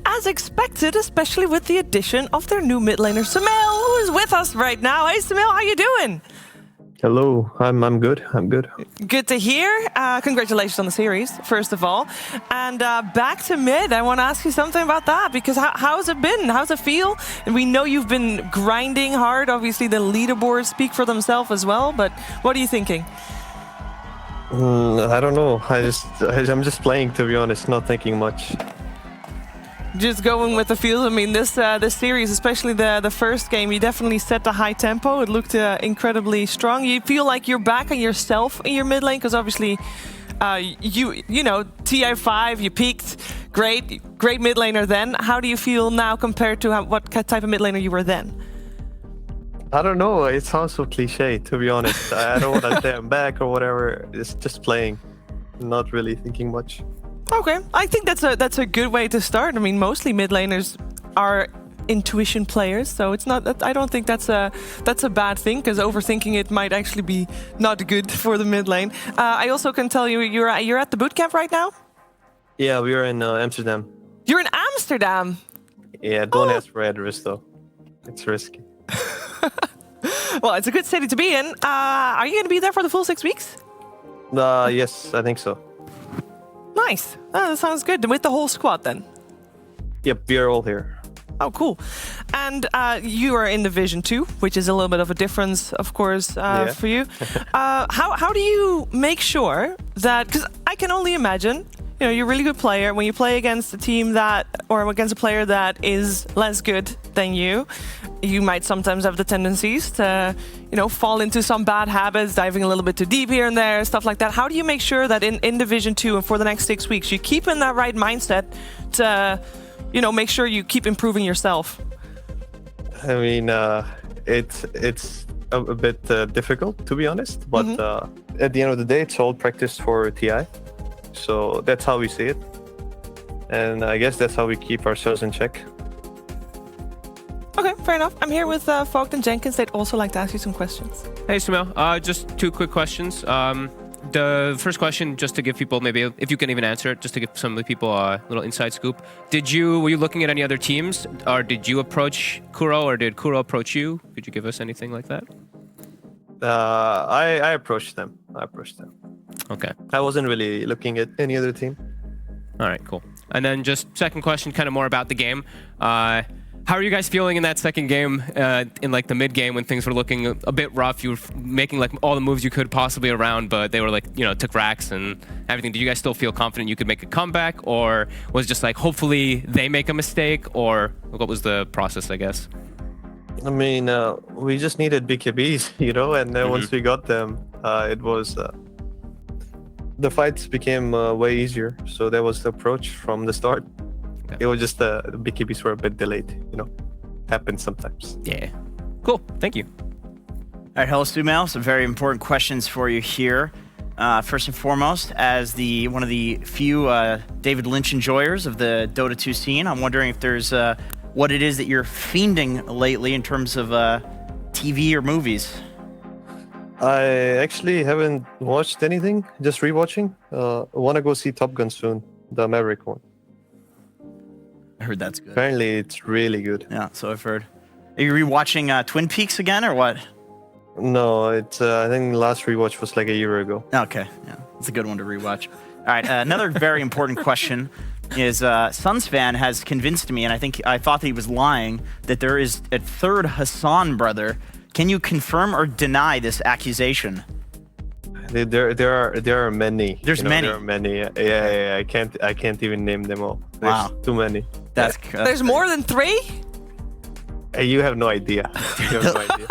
as expected, especially with the addition of their new mid laner, Sumail, who is with us right now. Hey, Sumail, how you doing? Hello, I'm good. I'm good. Good to hear. Congratulations on the series, first of all. And back to mid, I want to ask you something about that, because how's it been? How's it feel? And we know you've been grinding hard. Obviously, the leaderboards speak for themselves as well, but what are you thinking? I don't know. I'm just playing, to be honest, not thinking much. Just going with the feel. I mean, this series, especially the first game, you definitely set the high tempo. It looked incredibly strong. You feel like you're back on yourself in your mid lane, because obviously, you know, TI5, you peaked, great mid laner then. How do you feel now compared to what type of mid laner you were then? I don't know. It sounds so cliche, to be honest. I don't want to say I'm back or whatever. It's just playing, not really thinking much. Okay, I think that's a good way to start. I mean, mostly mid laners are intuition players, so it's not that, I don't think that's a bad thing, because overthinking it might actually be not good for the mid lane. I also can tell you you're at the bootcamp right now. Yeah, we are in Amsterdam. You're in Amsterdam. Yeah, don't ask for address though. It's risky. Well, it's a good city to be in. Are you going to be there for the full 6 weeks? Yes, I think so. Nice. That sounds good. With the whole squad then? Yep, we are all here. Oh, cool. And you are in Division 2, which is a little bit of a difference, of course, for you. How do you make sure that, because I can only imagine, you know, you're a really good player. When you play against a team that, or against a player that is less good than you might sometimes have the tendencies to, you know, fall into some bad habits, diving a little bit too deep here and there, stuff like that. How do you make sure that in Division 2 and for the next 6 weeks, you keep in that right mindset to, you know, make sure you keep improving yourself? I mean, it's a bit difficult, to be honest, but at the end of the day, it's all practice for TI. So that's how we see it. And I guess that's how we keep ourselves in check. Okay, fair enough. I'm here with Vogt and Jenkins. They'd also like to ask you some questions. Hey, Sumail. Just 2 quick questions. The first question, just to give people, maybe if you can even answer it, just to give some of the people a little inside scoop. Were you looking at any other teams, or did you approach Kuro, or did Kuro approach you? Could you give us anything like that? I approached them. Okay. I wasn't really looking at any other team. All right, cool. And then just second question, kind of more about the game. How are you guys feeling in that second game, in like the mid game when things were looking a bit rough? You were making like all the moves you could possibly around, but they were like, you know, took racks and everything. Did you guys still feel confident you could make a comeback, or was it just like hopefully they make a mistake, or what was the process, I guess? I mean, we just needed BKBs, you know, and then once we got them, it was the fights became way easier. So that was the approach from the start. Okay. It was just the BKBs were a bit delayed, you know. Happens sometimes. Yeah. Cool. Thank you. All right, hello, Sumail. Some very important questions for you here. First and foremost, as one of the few David Lynch enjoyers of the Dota 2 scene, I'm wondering if there's what it is that you're fiending lately in terms of TV or movies. I actually haven't watched anything, just rewatching. I want to go see Top Gun soon, the Maverick one. I heard that's good. Apparently, it's really good. Yeah, so I've heard. Are you rewatching Twin Peaks again, or what? No, it's. I think the last rewatch was like a year ago. Okay, yeah, it's a good one to rewatch. All right, another very important question is Suns fan has convinced me, and I thought that he was lying, that there is a third Hassan brother. Can you confirm or deny this accusation? There are many. There's many. There are many. Yeah. I can't even name them all. There's too many. There's more than 3? You have no idea. You have no idea.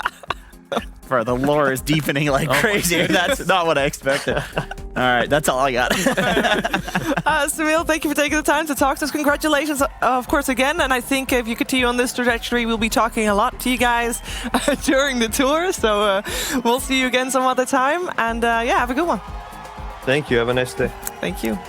Bro, the lore is deepening like crazy. That's not what I expected. All right, that's all I got. Sumail, thank you for taking the time to talk to us. Congratulations, of course, again. And I think if you continue on this trajectory, we'll be talking a lot to you guys during the tour. So we'll see you again some other time. And yeah, have a good one. Thank you. Have a nice day. Thank you.